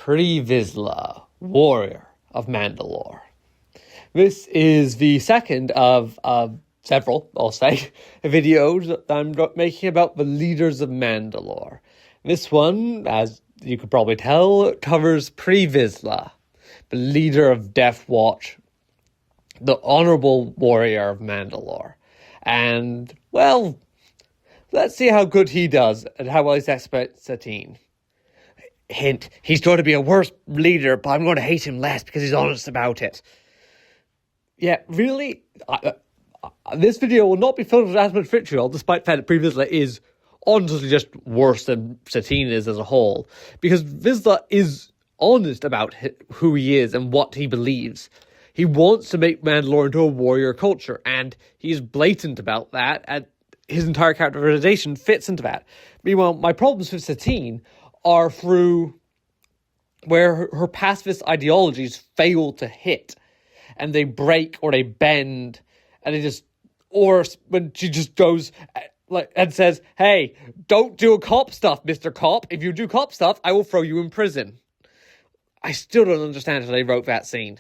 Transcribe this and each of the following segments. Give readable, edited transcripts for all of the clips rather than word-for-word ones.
Pre Vizsla, warrior of Mandalore. This is the second of several, I'll say, videos that I'm making about the leaders of Mandalore. This one, as you could probably tell, covers Pre Vizsla, the leader of Death Watch, the honorable warrior of Mandalore. And, well, let's see how good he does and how well he's experts Satine. Hint, he's going to be a worse leader, but I'm going to hate him less because he's honest about it. Yeah, really? This video will not be filled with as much vitriol, despite the fact that Pre Vizsla is honestly just worse than Satine is as a whole. Because Vizsla is honest about who he is and what he believes. He wants to make Mandalore into a warrior culture, and he's blatant about that, and his entire characterization fits into that. Meanwhile, my problems with Satine are through where her pacifist ideologies fail to hit, and they break or they bend, and they just, or when she just goes and says, "Hey, don't do cop stuff, Mr. Cop. If you do cop stuff, I will throw you in prison." I still don't understand how they wrote that scene.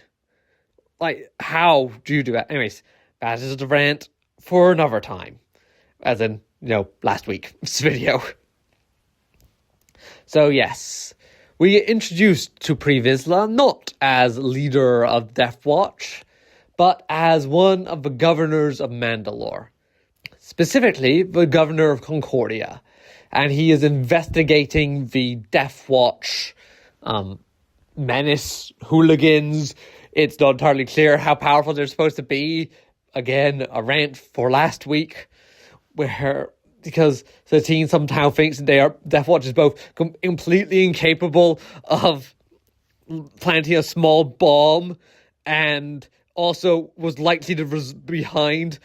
Like, how do you do that? Anyways, that is a rant for another time. As in, last week's video. So, yes. We get introduced to Pre Vizsla not as leader of Death Watch, but as one of the governors of Mandalore. Specifically, the governor of Concordia. And he is investigating the Death Watch menace, hooligans. It's not entirely clear how powerful they're supposed to be. Again, a rant for last week, because Satine somehow thinks that Death Watch is both completely incapable of planting a small bomb and also was likely to be behind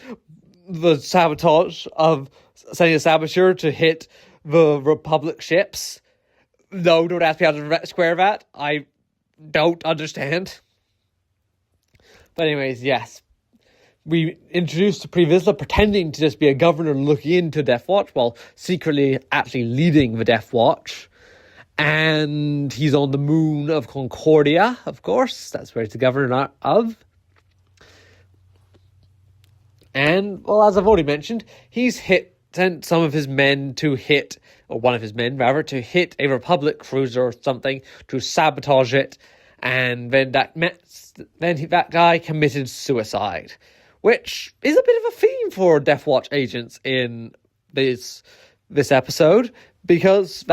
the sabotage of sending a saboteur to hit the Republic ships. No, don't ask me how to square that. I don't understand. But anyways, yes. We introduced to Pre Vizsla pretending to just be a governor looking into Death Watch while secretly actually leading the Death Watch. And he's on the moon of Concordia, of course. That's where he's the governor of. And, well, as I've already mentioned, he's sent some of his men to hit, or one of his men, rather, to hit a Republic cruiser or something to sabotage it. And then that guy committed suicide, which is a bit of a theme for Death Watch agents in this episode, because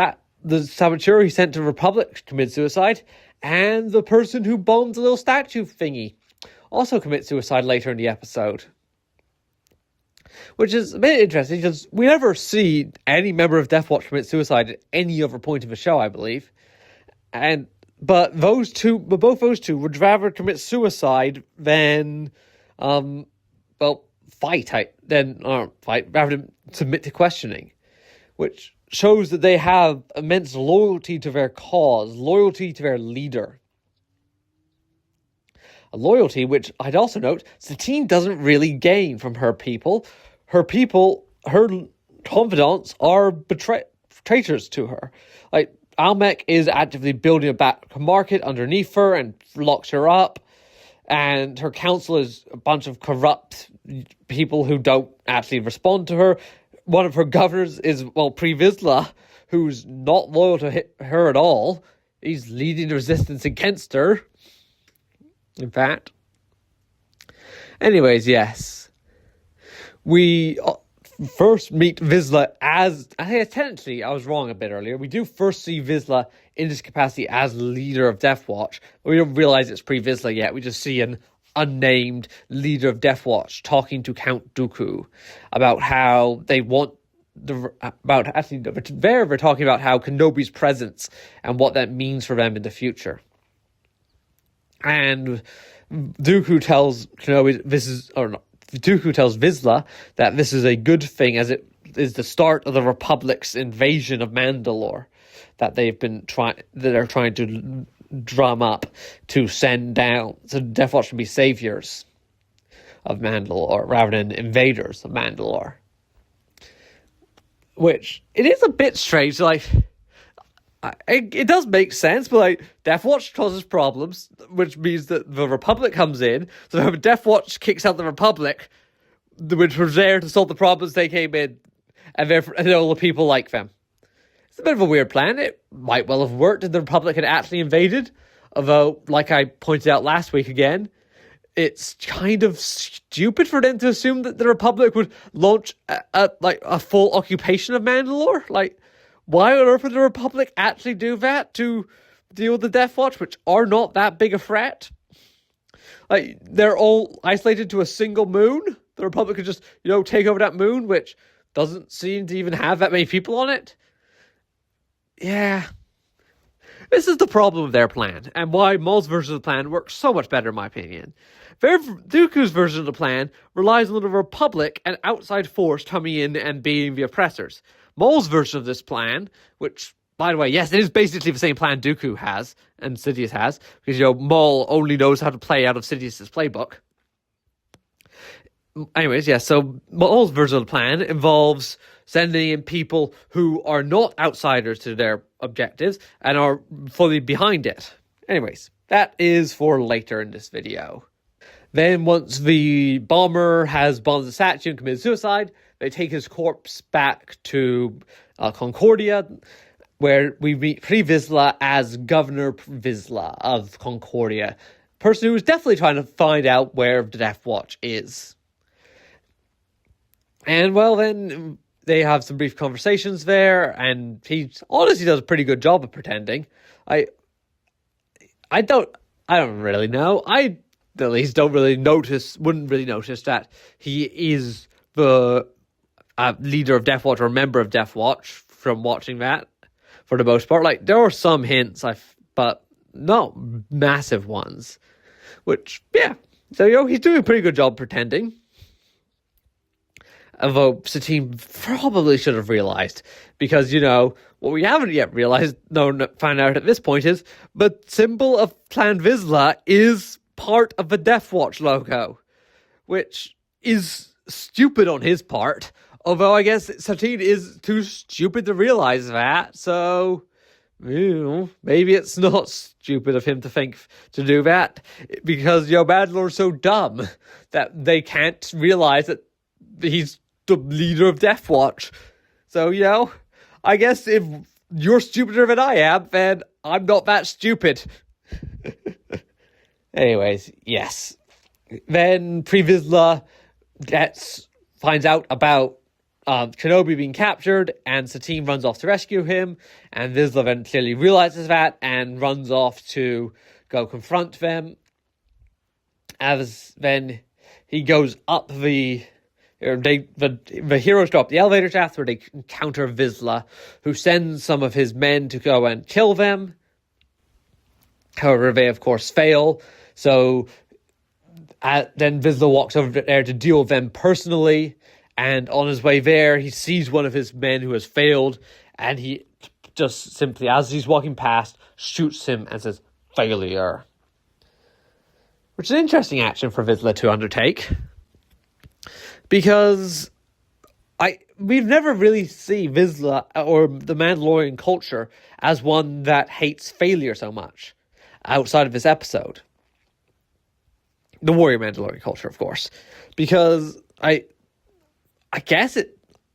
the saboteur he sent to the Republic committed suicide, and the person who bombed the little statue thingy also commits suicide later in the episode. Which is a bit interesting, because we never see any member of Death Watch commit suicide at any other point of the show, I believe. But both those two would rather commit suicide than, fight rather than submit to questioning, which shows that they have immense loyalty to their cause, loyalty to their leader. A loyalty which, I'd also note, Satine doesn't really gain from her people. Her confidants are traitors to her. Like, Almec is actively building a back market underneath her and locks her up. And her council is a bunch of corrupt people who don't actually respond to her. One of her governors is, Pre Vizsla, who's not loyal to her at all. He's leading the resistance against her, in fact. Anyways, yes. We first meet Vizsla as... Technically, I was wrong a bit earlier. We do first see Vizsla in this capacity as leader of Death Watch, but we don't realize it's Pre Vizsla yet. We just see an unnamed leader of Death Watch talking to Count Dooku about how they want... They're talking about how Kenobi's presence and what that means for them in the future. And Dooku tells Vizsla that this is a good thing, as it is the start of the Republic's invasion of Mandalore that they're trying to drum up to send down. So Death Watch should be saviors of Mandalore rather than invaders of Mandalore. Which, it is a bit strange, like, It does make sense, but like Death Watch causes problems, which means that the Republic comes in. So if Death Watch kicks out the Republic, which was there to solve the problems, they came in, and all the people like them. It's a bit of a weird plan. It might well have worked if the Republic had actually invaded, although, like I pointed out last week again, it's kind of stupid for them to assume that the Republic would launch a full occupation of Mandalore. Like, why on earth would the Republic actually do that to deal with the Death Watch, which are not that big a threat? Like, they're all isolated to a single moon. The Republic could just, take over that moon, which doesn't seem to even have that many people on it. Yeah. This is the problem with their plan, and why Maul's version of the plan works so much better, in my opinion. Dooku's version of the plan relies on the Republic and outside force coming in and being the oppressors. Maul's version of this plan, which, by the way, yes, it is basically the same plan Dooku has and Sidious has, because, Maul only knows how to play out of Sidious's playbook. Anyways, yeah, so Maul's version of the plan involves sending in people who are not outsiders to their objectives and are fully behind it. Anyways, that is for later in this video. Then once the bomber has bombed the statue and committed suicide, they take his corpse back to Concordia, where we meet Pre Vizsla as Governor Vizsla of Concordia, person who is definitely trying to find out where the Death Watch is. And well, then they have some brief conversations there, and he honestly does a pretty good job of pretending. I don't really know. I at least wouldn't really notice that he is the leader of Death Watch or member of Death Watch from watching that, for the most part. Like, there are some hints, but not massive ones. Which, yeah. So, he's doing a pretty good job pretending. Although Satine probably should have realized, because, what we haven't yet realized, found out at this point is, the symbol of Clan Vizsla is part of the Death Watch logo, which is stupid on his part, although I guess Satine is too stupid to realize that, so, maybe it's not stupid of him to think to do that, because, Mandalore's so dumb that they can't realize that he's the leader of Death Watch. So, I guess if you're stupider than I am, then I'm not that stupid. Anyways, yes. Then Pre Vizsla finds out about Kenobi being captured, and Satine runs off to rescue him, and Vizsla then clearly realizes that and runs off to go confront them. As then he goes up the heroes go up the elevator shaft, where they encounter Vizsla, who sends some of his men to go and kill them. However, they of course fail. So then Vizsla walks over there to deal with them personally, and on his way there, he sees one of his men who has failed, and he just simply, as he's walking past, shoots him and says, "Failure." Which is an interesting action for Vizsla to undertake, because we've never really seen Vizsla or the Mandalorian culture as one that hates failure so much outside of this episode. The warrior Mandalorian culture, of course. Because I guess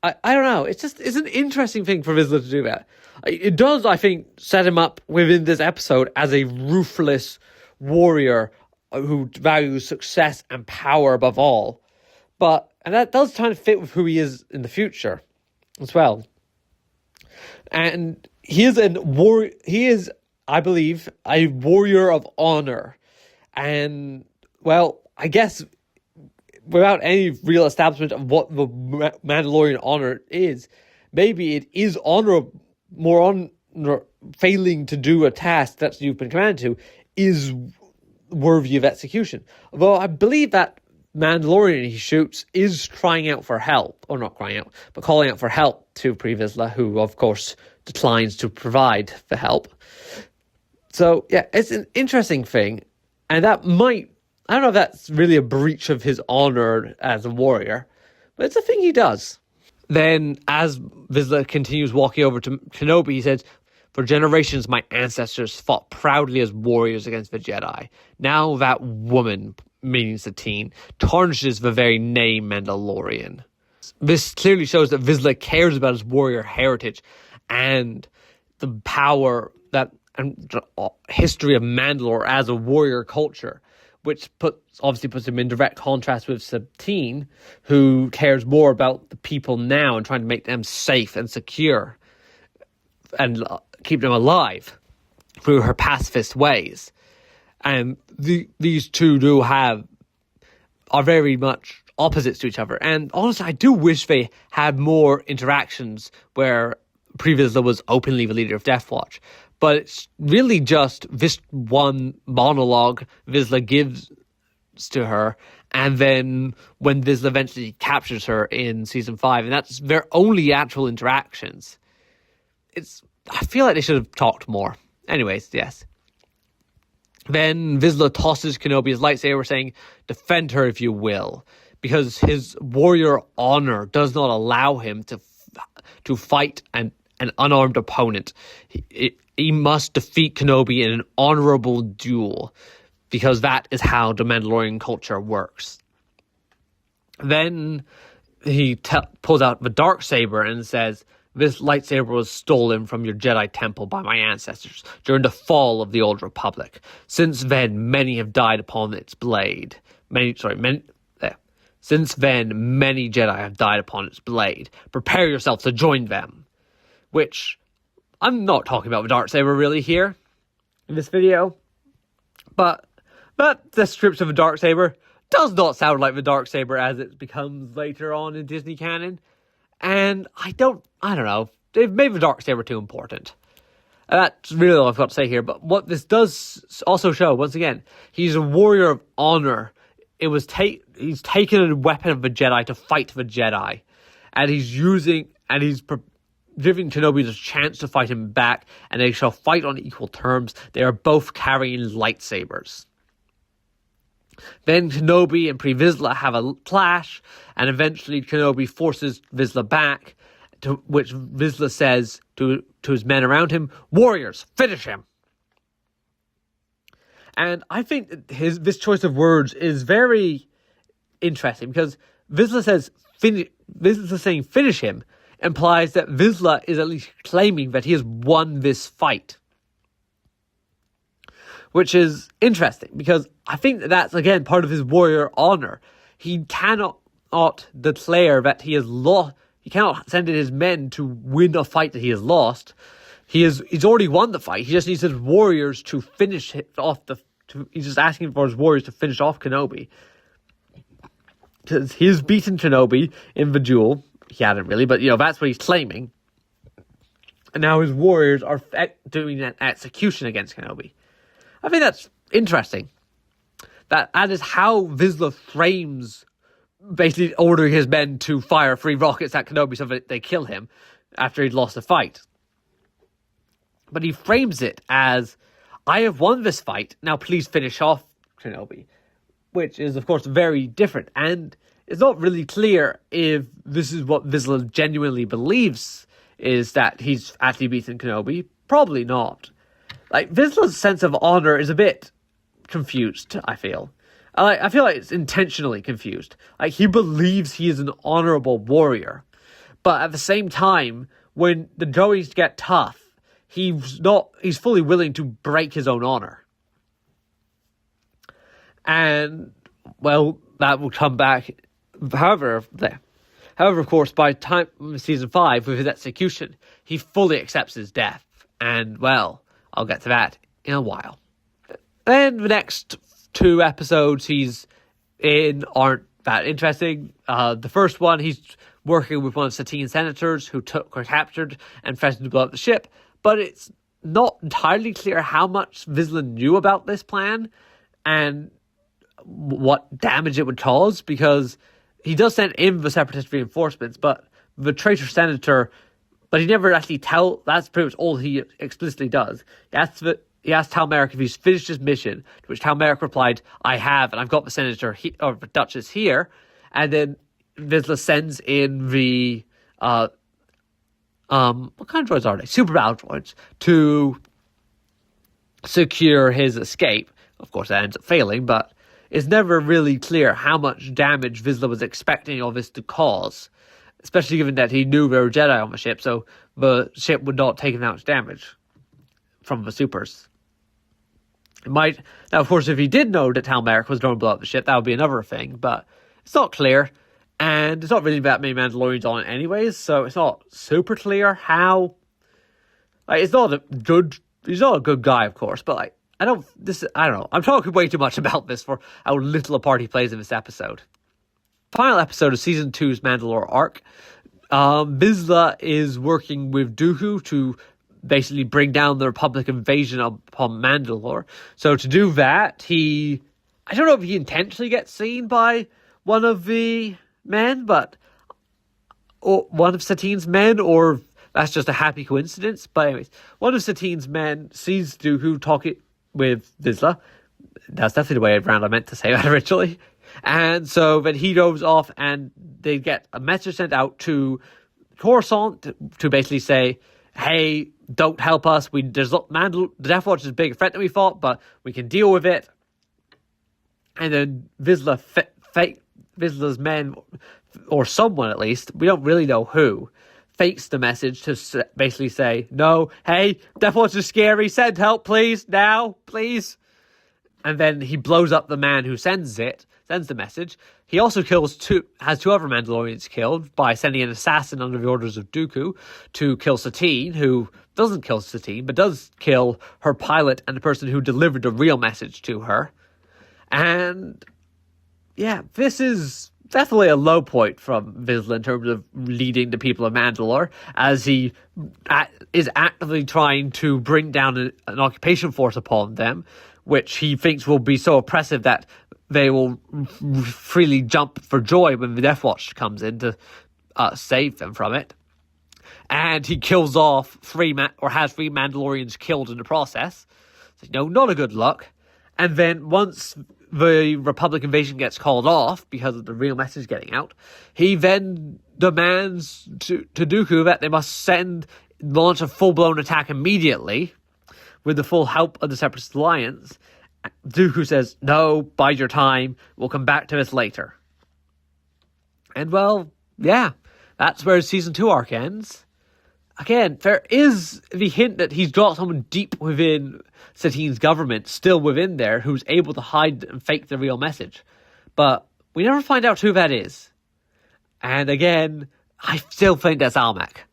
I don't know. It's an interesting thing for Vizsla to do that. It does, I think, set him up within this episode as a ruthless warrior who values success and power above all. And that does kind of fit with who he is in the future as well. And he is, I believe, a warrior of honor. And, well, I guess without any real establishment of what the Mandalorian honor is, maybe it is more honor, failing to do a task that you've been commanded to is worthy of execution. Although I believe that Mandalorian he shoots is crying out for help, or not crying out, but calling out for help to Pre Vizsla, who of course declines to provide the help. So yeah, it's an interesting thing, and that I don't know if that's really a breach of his honor as a warrior, but it's a thing he does. Then, as Vizsla continues walking over to Kenobi, he says, For generations, my ancestors fought proudly as warriors against the Jedi. Now that woman, meaning Satine, tarnishes the very name Mandalorian. This clearly shows that Vizsla cares about his warrior heritage and the power and history of Mandalore as a warrior culture, which obviously puts him in direct contrast with Satine, who cares more about the people now and trying to make them safe and secure and keep them alive through her pacifist ways. And these two are very much opposites to each other. And honestly, I do wish they had more interactions where Pre Vizsla was openly the leader of Death Watch. But it's really just this one monologue Vizsla gives to her, and then when Vizsla eventually captures her in season 5, and that's their only actual interactions. I feel like they should have talked more. Anyways, yes. Then Vizsla tosses Kenobi his lightsaber, saying, "Defend her if you will," because his warrior honor does not allow him to fight an unarmed opponent. He must defeat Kenobi in an honorable duel, because that is how the Mandalorian culture works. Then he pulls out the Darksaber and says, "This lightsaber was stolen from your Jedi temple by my ancestors during the fall of the Old Republic. Since then, many have died upon its blade. Since then, many Jedi have died upon its blade. Prepare yourself to join them." Which, I'm not talking about the Darksaber really here in this video, but that description of the Darksaber does not sound like the Darksaber as it becomes later on in Disney canon. And I don't know. They've made the Darksaber too important. That's really all I've got to say here. But what this does also show, once again, he's a warrior of honor. He's taken a weapon of the Jedi to fight the Jedi. And he's giving Kenobi the chance to fight him back, and they shall fight on equal terms. They are both carrying lightsabers. Then Kenobi and Pre Vizsla have a clash, and eventually Kenobi forces Vizsla back, to which Vizsla says to his men around him, "Warriors, finish him!" And I think this choice of words is very interesting, because Vizsla saying finish him implies that Vizsla is at least claiming that he has won this fight. Which is interesting, because I think that's, again, part of his warrior honor. He cannot declare that he has lost. He cannot send in his men to win a fight that he has lost. He's already won the fight. He just needs his warriors to finish it off. He's just asking for his warriors to finish off Kenobi. Because he's beaten Kenobi in the duel. He hadn't really, but that's what he's claiming. And now his warriors are doing an execution against Kenobi. I think that's interesting. That is how Vizsla frames basically ordering his men to fire 3 rockets at Kenobi so that they kill him after he'd lost the fight. But he frames it as, "I have won this fight, now please finish off Kenobi." Which is, of course, very different. And it's not really clear if this is what Vizsla genuinely believes, is that he's actually beaten Kenobi. Probably not. Vizsla's sense of honor is a bit confused, I feel. I feel like it's intentionally confused. He believes he is an honorable warrior. But at the same time, when the goings get tough, he's fully willing to break his own honor. And, well, that will come back. However, of course, by time season 5, with his execution, he fully accepts his death. And, well, I'll get to that in a while. Then the next 2 episodes he's in aren't that interesting. The first one, he's working with one of Satine's senators who were captured and threatened to blow up the ship. But it's not entirely clear how much Vizsla knew about this plan and what damage it would cause, because he does send in the separatist reinforcements, but the traitor senator, but he never actually that's pretty much all he explicitly does. He asked Tal Merrick if he's finished his mission, to which Tal Merrick replied, "I have, and I've got the senator or the Duchess here." And then Vizsla sends in the what kind of droids are they? Super battle droids, to secure his escape. Of course, that ends up failing, but it's never really clear how much damage Vizsla was expecting all this to cause, especially given that he knew there were Jedi on the ship, so the ship would not take that much damage from the supers. It might, now of course if he did know that Tal Merrick was going to blow up the ship, that would be another thing, but it's not clear, and it's not really that many Mandalorians on it anyways, so it's not super clear how, like, he's not a good guy, of course, but like, I don't know, I'm talking way too much about this for how little a part he plays in this episode. Final episode of Season 2's Mandalore arc. Vizsla is working with Dooku to basically bring down the Republic invasion upon Mandalore. So to do that, I don't know if he intentionally gets seen by one of the men, or one of Satine's men, or that's just a happy coincidence. But anyways, one of Satine's men sees Dooku talking with Vizsla. That's definitely the way around I meant to say that originally. And so then he goes off and they get a message sent out to Coruscant to basically say, hey, don't help us. The Death Watch is a bigger threat than we thought, but we can deal with it. And then Vizsla's men, or someone at least, we don't really know who, fakes the message to basically say, no, hey, Death Watch is scary, send help, please, now, please. And then he blows up the man who sends the message. He also has two other Mandalorians killed by sending an assassin under the orders of Dooku to kill Satine, who doesn't kill Satine, but does kill her pilot and the person who delivered the real message to her. And yeah, this is definitely a low point from Vizsla in terms of leading the people of Mandalore, as he is actively trying to bring down an occupation force upon them, which he thinks will be so oppressive that they will freely jump for joy when the Death Watch comes in to save them from it. And he kills off has three Mandalorians killed in the process. So, not a good look. And then once the Republic invasion gets called off because of the real message getting out, he then demands to Dooku that they must launch a full-blown attack immediately with the full help of the Separatist Alliance. Dooku says, no, bide your time, we'll come back to this later. And well, yeah, that's where Season 2 arc ends. Again, there is the hint that he's got someone deep within Satine's government, still within there, who's able to hide and fake the real message. But we never find out who that is. And again, I still think that's Almec.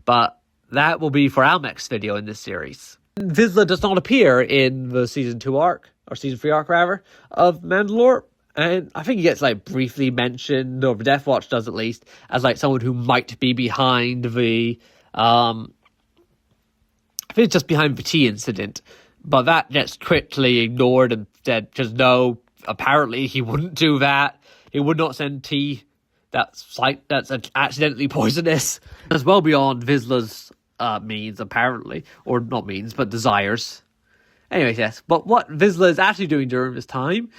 But that will be for Almec's video in this series. Vizsla does not appear in the Season 2 arc, or Season 3 arc rather, of Mandalore. And I think he gets briefly mentioned, or the Death Watch does at least, as someone who might be behind the I think it's just behind the tea incident, but that gets quickly ignored and said, because no, apparently he wouldn't do that. He would not send tea that's accidentally poisonous. That's well beyond Vizsla's means, apparently, or not means, but desires. Anyways, yes, but what Vizsla is actually doing during this time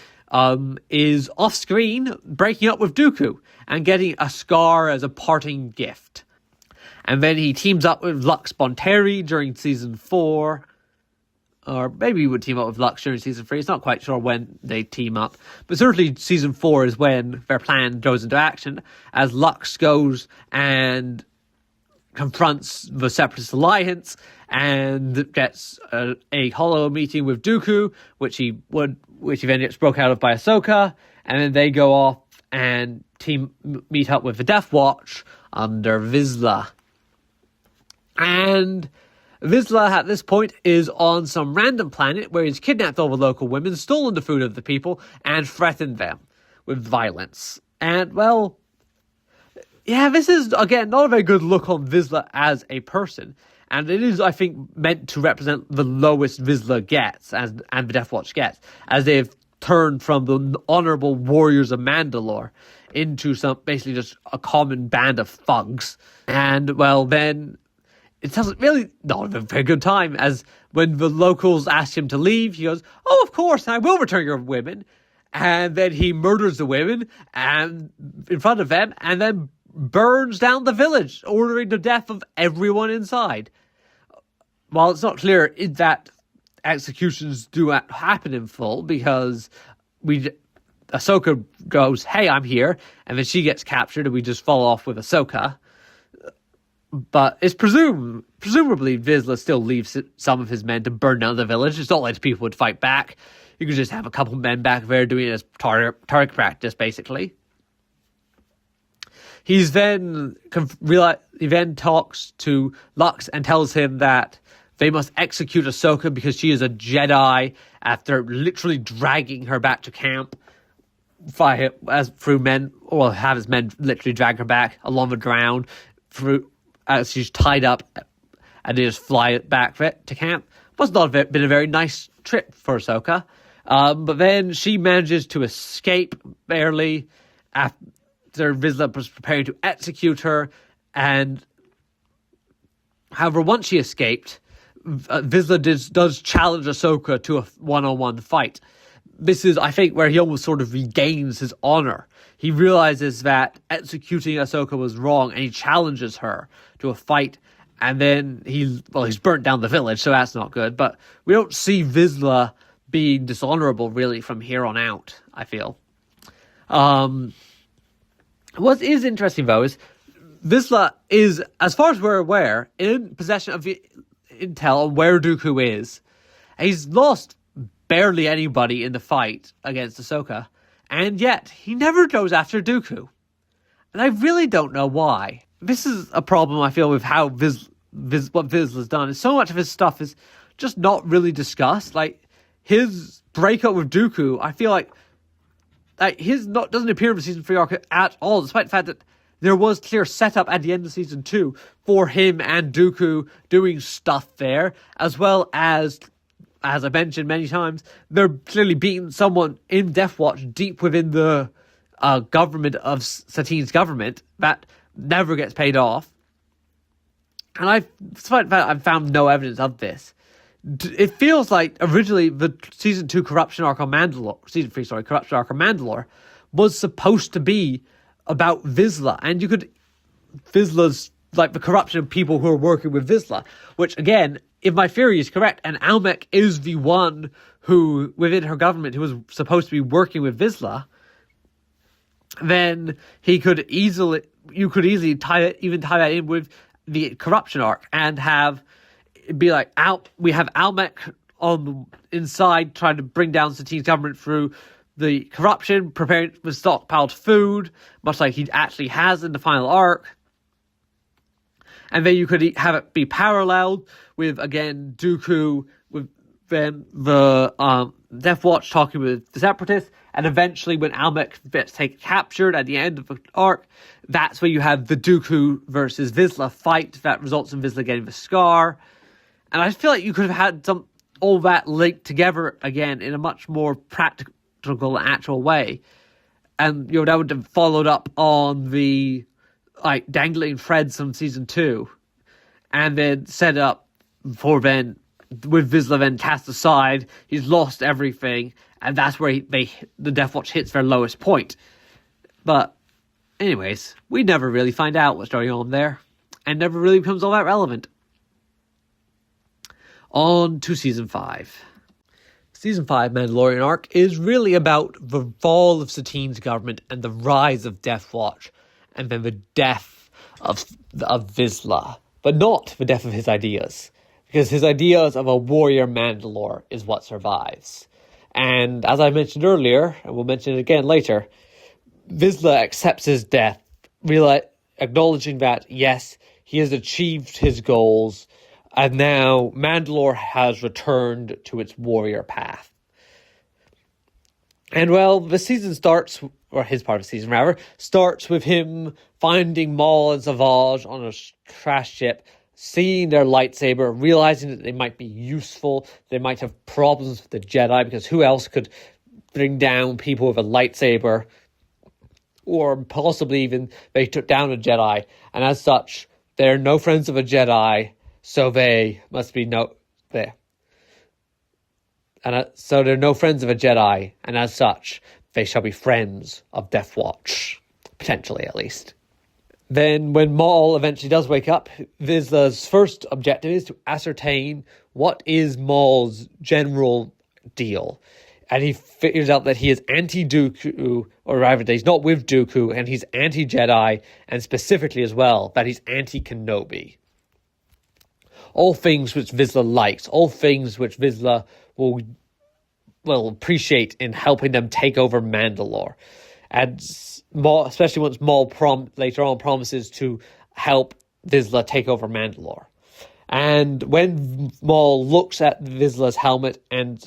is off-screen breaking up with Dooku and getting a scar as a parting gift. And then he teams up with Lux Bonteri during Season 4. Or maybe he would team up with Lux during Season 3. It's not quite sure when they team up. But certainly Season 4 is when their plan goes into action, as Lux goes and confronts the Separatist Alliance and gets a holo meeting with Dooku, which he then gets broke out of by Ahsoka. And then they go off and meet up with the Death Watch under Vizsla. And Vizsla at this point is on some random planet where he's kidnapped all the local women, stolen the food of the people, and threatened them with violence. And, well, yeah, this is, again, not a very good look on Vizsla as a person. And it is, I think, meant to represent the lowest Vizsla gets, and the Death Watch gets, as they've turned from the honourable warriors of Mandalore into basically just a common band of thugs. And, well, then it doesn't really, not a very good time, as when the locals ask him to leave, he goes, oh, of course, I will return your women. And then he murders the women and in front of them, and then burns down the village, ordering the death of everyone inside. While it's not clear that executions do happen in full, because Ahsoka goes, "Hey, I'm here," and then she gets captured, and we just fall off with Ahsoka. But it's presumably Vizsla still leaves some of his men to burn down the village. It's not like people would fight back. You could just have a couple men back there doing it as target practice, basically. He then talks to Lux and tells him that they must execute Ahsoka because she is a Jedi, after literally dragging her back to camp have his men literally drag her back along the ground as she's tied up, and they just fly it back to camp. Must not have been a very nice trip for Ahsoka. But then she manages to escape barely after Vizsla was preparing to execute her. And however, once she escaped, Vizsla does challenge Ahsoka to a one-on-one fight. This is, I think, where he almost sort of regains his honor. He realizes that executing Ahsoka was wrong, and he challenges her to a fight. And then he's burnt down the village, so that's not good. But we don't see Vizsla being dishonorable, really, from here on out, I feel. What is interesting, though, is Vizsla is, as far as we're aware, in possession of the intel on where Dooku is. He's lost barely anybody in the fight against Ahsoka, and yet he never goes after Dooku. And I really don't know why. This is a problem, I feel, with how what Vizsla's done. So much of his stuff is just not really discussed. Like, his breakup with Dooku, I feel like doesn't appear in the season 3 arc at all, despite the fact that there was clear setup at the end of season 2 for him and Dooku doing stuff there, as well as I mentioned many times, they're clearly beating someone in Death Watch deep within the government of Satine's government that never gets paid off. And despite that, I've found no evidence of this. It feels like originally the season 2 corruption arc on Mandalore, corruption arc on Mandalore, was supposed to be about Vizsla, and Vizsla's like the corruption of people who are working with Vizsla, which again, if my theory is correct, and Almec is the one who, within her government, who was supposed to be working with Vizsla, then you could easily tie that in with the corruption arc and have it be like we have Almec on the inside trying to bring down Satine's government through the corruption, preparing with stockpiled food, much like he actually has in the final arc. And then you could have it be paralleled with, again, Dooku, with then the Death Watch talking with the Separatists, and eventually when Almec gets captured at the end of the arc, that's where you have the Dooku versus Vizsla fight that results in Vizsla getting the scar. And I feel like you could have had all that linked together again in a much more practical and actual way. And that would have followed up on the dangling threads from season 2, and then set up for then with Vizsla then cast aside, he's lost everything, and that's where the Death Watch hits their lowest point. But anyways, we never really find out what's going on there, and never really becomes all that relevant. On to season 5. Season 5 Mandalorian arc is really about the fall of Satine's government and the rise of Death Watch, and then the death of Vizsla, but not the death of his ideas, because his ideas of a warrior Mandalore is what survives. And as I mentioned earlier, and we'll mention it again later, Vizsla accepts his death, acknowledging that, yes, he has achieved his goals, and now Mandalore has returned to its warrior path. And well, the season starts, or his part of the season rather, starts with him finding Maul and Savage on a crash ship, seeing their lightsaber, realizing that they might be useful, they might have problems with the Jedi, because who else could bring down people with a lightsaber, or possibly even they took down a Jedi, and as such, they're no friends of a Jedi, so they must be there. And so they're no friends of a Jedi, and as such, they shall be friends of Death Watch. Potentially, at least. Then when Maul eventually does wake up, Vizsla's first objective is to ascertain what is Maul's general deal. And he figures out that he is anti-Dooku, or rather that he's not with Dooku, and he's anti-Jedi, and specifically as well, that he's anti-Kenobi. All things which Vizsla likes, all things which Vizsla will appreciate in helping them take over Mandalore. And Maul, especially once Maul later on promises to help Vizsla take over Mandalore. And when Maul looks at Vizsla's helmet and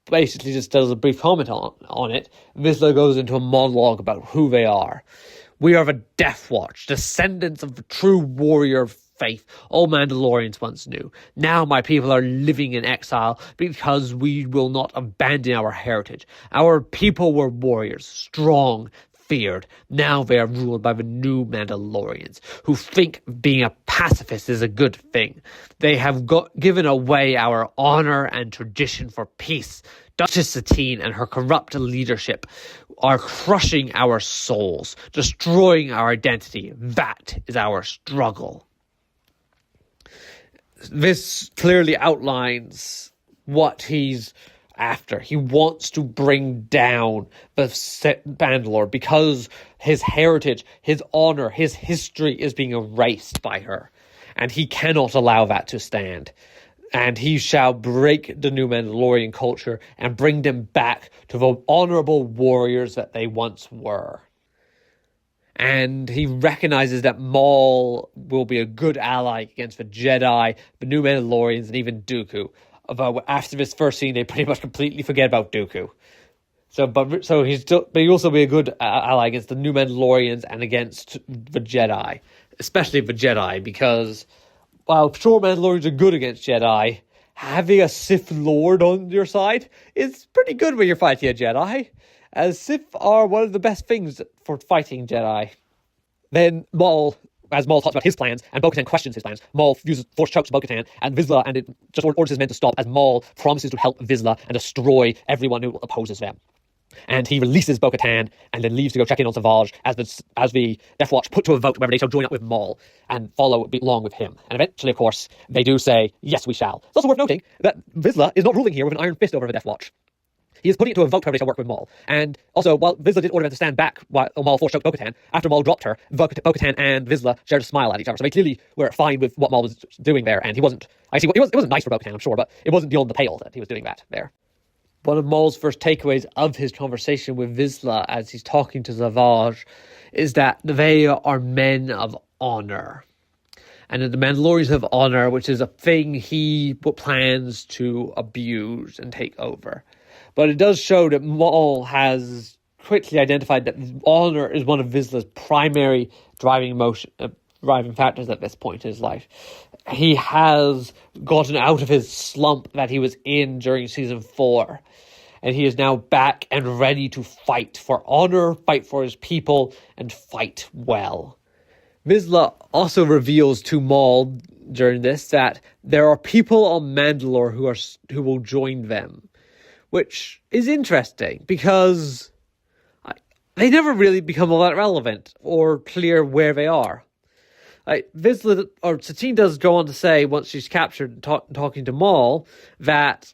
basically just does a brief comment on it, Vizsla goes into a monologue about who they are. We are the Death Watch, descendants of the true warrior of faith all Mandalorians once knew. Now my people are living in exile because we will not abandon our heritage. Our people were warriors, strong, feared. Now they are ruled by the new Mandalorians, who think being a pacifist is a good thing. They have given away our honor and tradition for peace. Duchess Satine and her corrupt leadership are crushing our souls, destroying our identity. That is our struggle. This clearly outlines what he's after. He wants to bring down the Mandalore because his heritage, his honor, his history is being erased by her. And he cannot allow that to stand. And he shall break the new Mandalorian culture and bring them back to the honorable warriors that they once were. And he recognizes that Maul will be a good ally against the Jedi, the new Mandalorians, and even Dooku. Although after this first scene, they pretty much completely forget about Dooku. But he'll also be a good ally against the new Mandalorians and against the Jedi, especially the Jedi, because while sure Mandalorians are good against Jedi, having a Sith Lord on your side is pretty good when you're fighting a Jedi, as Sith are one of the best things for fighting Jedi. Then as Maul talks about his plans, and Bo-Katan questions his plans, Maul uses force chokes Bo-Katan, and Vizsla, and it just orders his men to stop, as Maul promises to help Vizsla and destroy everyone who opposes them. And he releases Bo-Katan, and then leaves to go check in on Savage, as the Death Watch put to a vote whether they shall join up with Maul, and follow along with him. And eventually, of course, they do say, yes, we shall. It's also worth noting that Vizsla is not ruling here with an iron fist over the Death Watch. He is putting it to a vote whether they shall work with Maul. And also, while Vizsla did order them to stand back while Maul force-choked Bo-Katan, after Maul dropped her, Bo-Katan and Vizsla shared a smile at each other. So they clearly were fine with what Maul was doing there, and he wasn't... Actually, it wasn't nice for Bo-Katan, I'm sure, but it wasn't beyond the pale that he was doing that there. One of Maul's first takeaways of his conversation with Vizsla as he's talking to Savage is that they are men of honor. And that the Mandalorians have honor, which is a thing he plans to abuse and take over. But it does show that Maul has quickly identified that honor is one of Vizsla's primary driving factors at this point in his life. He has gotten out of his slump that he was in during season 4. And he is now back and ready to fight for honor, fight for his people, and fight well. Vizsla also reveals to Maul during this that there are people on Mandalore who will join them. Which is interesting, because they never really become all that relevant or clear where they are. Vizsla, or Satine does go on to say, once she's captured and talking to Maul, that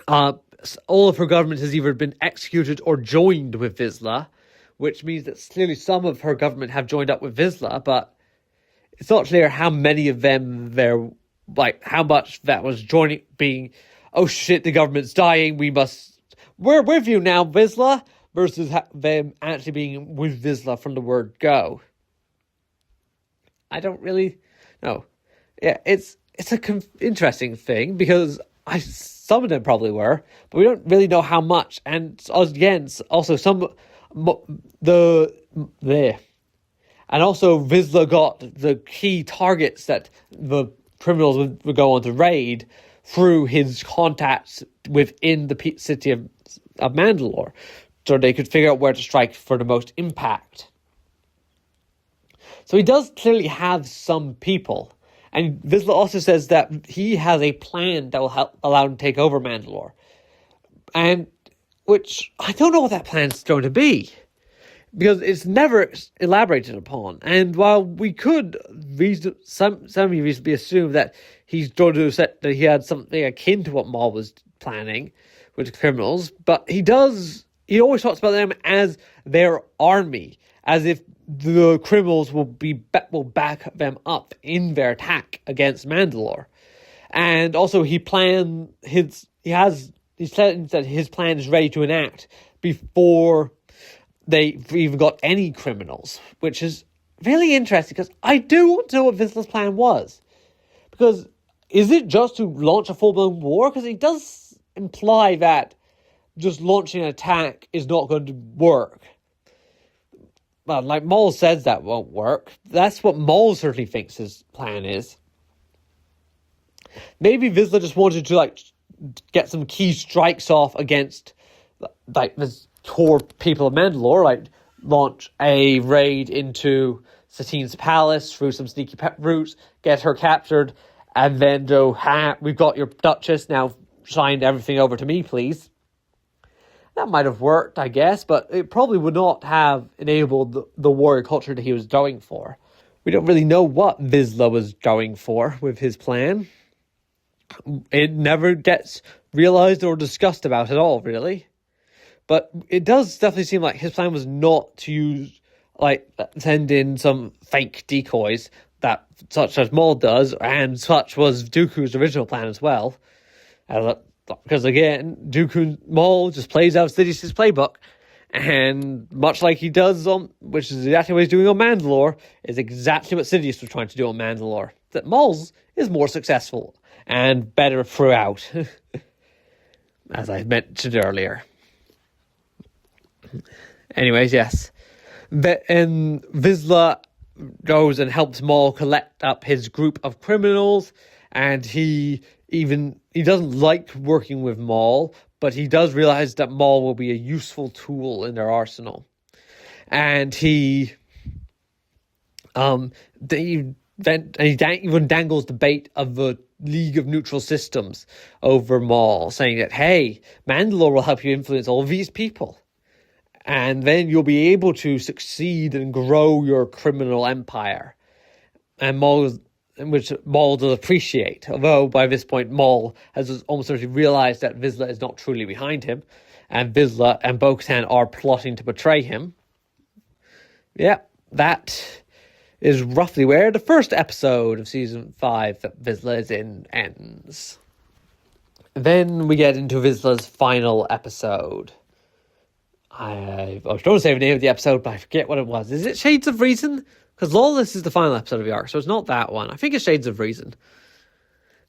all of her government has either been executed or joined with Vizsla, which means that clearly some of her government have joined up with Vizsla, but it's not clear how many of them how much that was being, oh shit, the government's dying, we're with you now, Vizsla, versus them actually being with Vizsla from the word go. I don't really know. Yeah, it's interesting thing, because some of them probably were, but we don't really know how much. And again, also and also Vizsla got the key targets that the criminals would go on to raid through his contacts within the city of Mandalore, so they could figure out where to strike for the most impact. So he does clearly have some people. And Vizsla also says that he has a plan that will allow him to take over Mandalore. And which, I don't know what that plan's going to be. because it's never elaborated upon. And while we could reasonably assume that he's going to set that he had something akin to what Maul was planning with the criminals, but he always talks about them as their army, as if the criminals will back them up in their attack against Mandalore. And also he said that his plan is ready to enact before they've even got any criminals, which is really interesting because I do want to know what Vizsla's plan was. Because is it just to launch a full-blown war? Because he does imply that just launching an attack is not going to work. Well, like Maul says that won't work. That's what Maul certainly thinks his plan is. Maybe Vizsla just wanted to get some key strikes off against the core people of Mandalore, launch a raid into Satine's palace through some sneaky routes, get her captured, and then go, we've got your Duchess, now sign everything over to me, please. That might have worked, I guess, but it probably would not have enabled the warrior culture that he was going for. We don't really know what Vizsla was going for with his plan. It never gets realized or discussed about at all, really. But it does definitely seem like his plan was not to send in some fake decoys such as Maul does, and such was Dooku's original plan as well. Because again, Maul just plays out Sidious's playbook, and much like he does which is exactly what he's doing on Mandalore, is exactly what Sidious was trying to do on Mandalore. That Maul's is more successful and better throughout, as I mentioned earlier. Anyways, yes. And Vizsla goes and helps Maul collect up his group of criminals, and he doesn't like working with Maul, but he does realize that Maul will be a useful tool in their arsenal. And he even dangles the bait of the League of Neutral Systems over Maul, saying that, hey, Mandalore will help you influence all of these people. And then you'll be able to succeed and grow your criminal empire. Which Maul does appreciate. Although by this point, Maul has almost certainly realized that Vizsla is not truly behind him. And Vizsla and Bo-Katan are plotting to betray him. Yeah, that is roughly where the first episode of Season 5 that Vizsla is in ends. Then we get into Vizsla's final episode. I was going to say the name of the episode, but I forget what it was. Is it Shades of Reason? Because Lawless is the final episode of the arc, so it's not that one. I think it's Shades of Reason.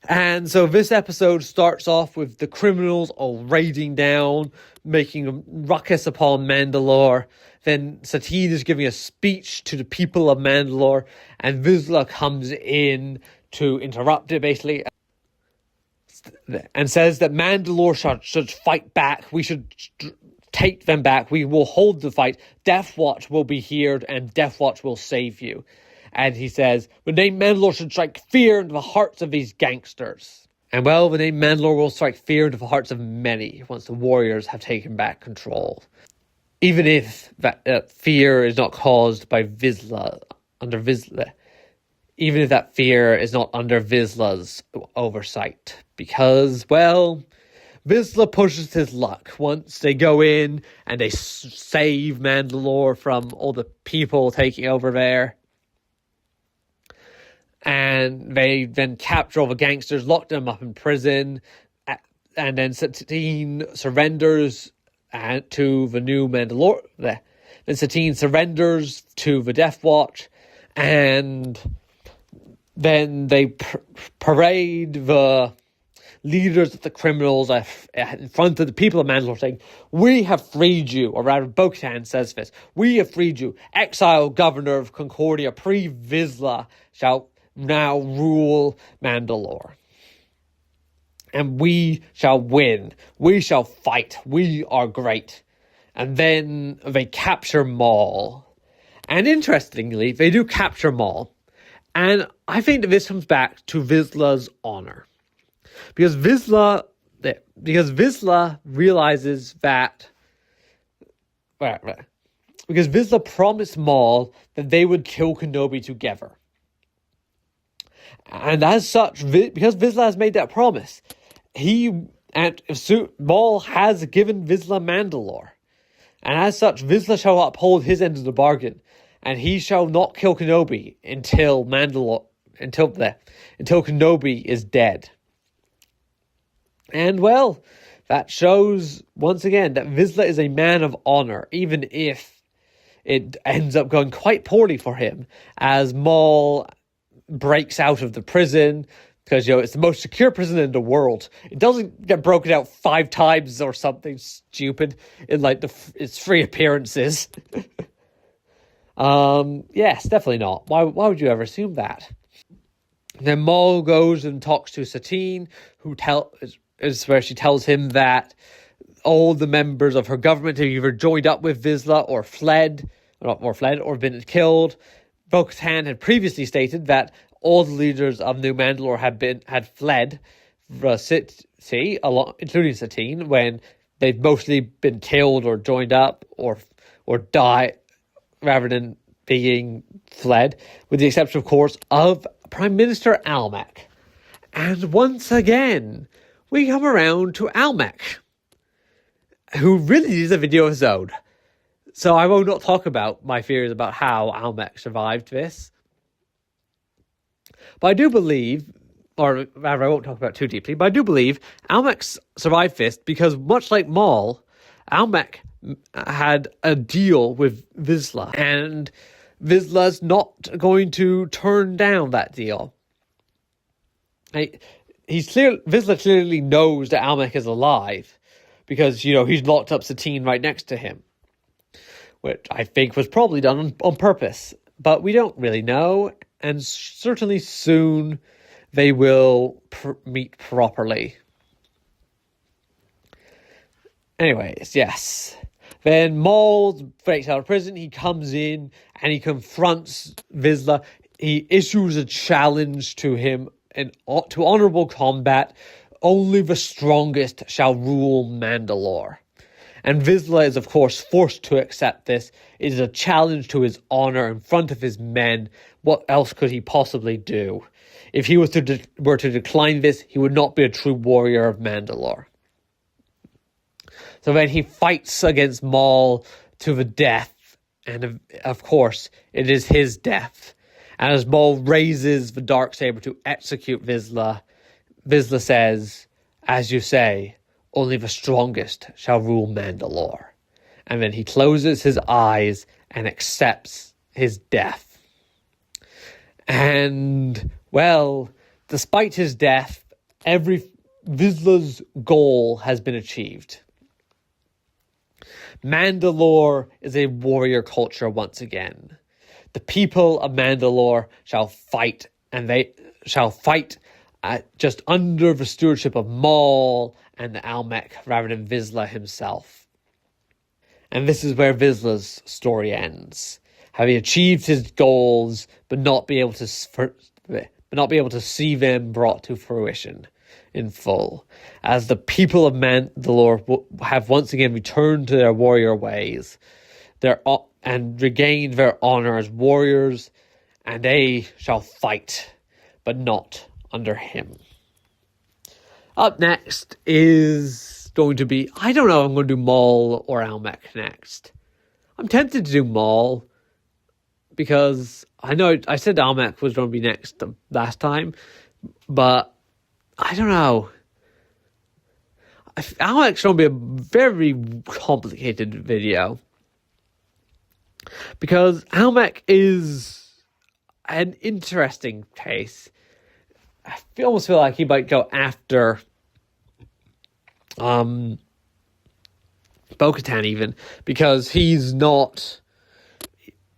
And so this episode starts off with the criminals all raiding down, making a ruckus upon Mandalore. Then Satine is giving a speech to the people of Mandalore, and Vizsla comes in to interrupt it, basically, and says that Mandalore should fight back. We should take them back. We will hold the fight. Death Watch will be here, and Death Watch will save you. And he says, the name Mandalore should strike fear into the hearts of these gangsters. And well, the name Mandalore will strike fear into the hearts of many once the warriors have taken back control. Even if that fear is not caused by Vizsla, even if that fear is not under Vizsla's oversight. Because, well, Vizsla pushes his luck once they go in and they save Mandalore from all the people taking over there. And they then capture all the gangsters, lock them up in prison, and then Satine surrenders to the new Mandalore. Then Satine surrenders to the Death Watch, and then they parade the leaders of the criminals in front of the people of Mandalore, saying, we have freed you, or rather Bo-Katan says this, we have freed you. Exiled governor of Concordia, Pre Vizsla, shall now rule Mandalore. And we shall win. We shall fight. We are great. And then they capture Maul. And interestingly, they do capture Maul. And I think that this comes back to Vizsla's honor. Because Vizsla realizes that because Vizsla promised Maul that they would kill Kenobi together. And as such, because Vizsla has made that promise, Maul has given Vizsla Mandalore. And as such, Vizsla shall uphold his end of the bargain, and he shall not kill Kenobi until Kenobi is dead. And well, that shows once again that Vizsla is a man of honor, even if it ends up going quite poorly for him, as Maul breaks out of the prison, because, it's the most secure prison in the world. It doesn't get broken out 5 times or something stupid in, its 3 appearances. Yes, definitely not. Why would you ever assume that? Then Maul goes and talks to Satine, is where she tells him that all the members of her government have either joined up with Vizsla or been killed. Bo-Katan had previously stated that all the leaders of New Mandalore had fled the city, including Satine, when they've mostly been killed or joined up or died rather than being fled, with the exception, of course, of Prime Minister Almec. And once again, we come around to Almec, who really needs a video of his own. So I will not talk about my theories about how Almec survived this. But I do believe, or rather I won't talk about it too deeply, but I do believe Almec survived this because, much like Maul, Almec had a deal with Vizsla, and Vizsla's not going to turn down that deal. Vizsla clearly knows that Almec is alive, because, he's locked up Satine right next to him, which I think was probably done on purpose. But we don't really know, and certainly soon they will meet properly. Anyways, yes. Then Maul breaks out of prison, he comes in, and he confronts Vizsla. He issues a challenge to him to honorable combat. Only the strongest shall rule Mandalore. And Vizsla is, of course, forced to accept this. It is a challenge to his honor in front of his men. What else could he possibly do? If he were to decline this, he would not be a true warrior of Mandalore. So then he fights against Maul to the death. And, of course, it is his death. And as Maul raises the Darksaber to execute Vizsla, Vizsla says, "As you say, only the strongest shall rule Mandalore." And then he closes his eyes and accepts his death. And, well, despite his death, Vizsla's goal has been achieved. Mandalore is a warrior culture once again. The people of Mandalore shall fight, and they shall fight just under the stewardship of Maul and Almec rather than Vizsla himself. And this is where Vizsla's story ends. Having achieved his goals, but not be able to see them brought to fruition in full, as the people of Mandalore have once again returned to their warrior ways, and regained their honor as warriors, and they shall fight, but not under him. Up next is going to be, I don't know if I'm going to do Maul or Almec next. I'm tempted to do Maul, because I know I said Almec was going to be next the last time, but I don't know. Almec's going to be a very complicated video, because Almec is an interesting case. I almost feel like he might go after Bo-Katan even, because he's not,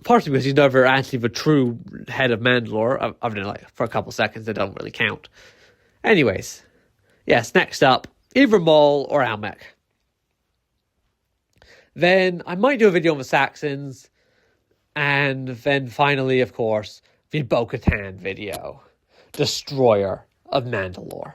partially because he's never actually the true head of Mandalore, other than for a couple seconds, that don't really count. Anyways, yes, next up, either Maul or Almec. Then I might do a video on the Saxons, and then finally, of course, the Bo-Katan video. Destroyer of Mandalore.